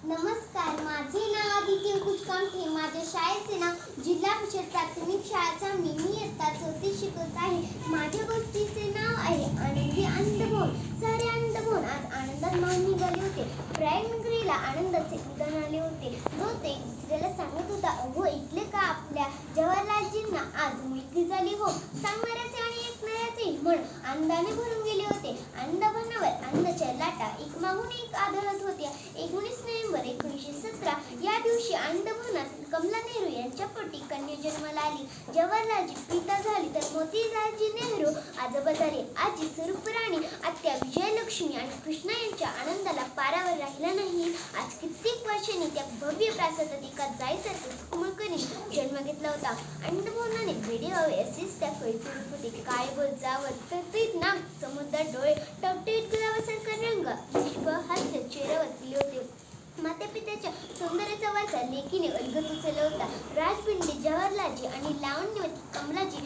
नमस्कार, माझे नाव आदित्य कुचकामठे. माझ्या शाळेचे नाव जिल्हा परिषद प्राथमिक शाळा मी इयत्ता 4थी शिकत आहे. माझ्या गोष्टीचे नाव आहे आनंदी अंधभोन. सारे अंधभोन आज आनंदात मान निघाले होते. प्रयागनगरीला आनंदाचे उद्यान आले होते. तो ते दुसऱ्याला सांगत होता, अहो ऐकले का, आपल्या जवाहरलालजींना आज मुलगी झाली हो. सांगणाऱ्याचे आणि ऐकणाऱ्याचे मन आनंदाने भरून गेले होते. अंधभोनावर आनंदाच्या लाटा एकमागून एक आदळत होत्या. 19 नोव्हेंबर 1917 या दिवशी अंधभोनात कमला नेहरू यांच्या पोटी कन्या जन्माला आली. जवाहरलालजी पिता झाले तर मोतीलालजी नेहरू आजोबा झाले. आजी स्वरूपराणी, आत्या विजयलक्ष्मी आणि कृष्णा यांच्या आनंदाला पारावर राहिला नाही. आज कित्येक वर्षांनी त्या भव्य प्रासादात एका जाईसारखं कुमळकरीने जन्म घेतला होता. अंधभोनाने वेडे व्हावे असेच त्या कळीचे रूप होते. काय बोल जावं, टवटवीत नाक, समुद्रात डोळे, टवटवीत गुलाबासारखा रंग, निष्फळ हास्य चेहऱ्यावर दिले होते. मातापित्याच्या सौंदर्याचा वारसा लेकीने अलगद उचलला होता. राजबिंडी, जवाहरलालजी आणि लावण्यवती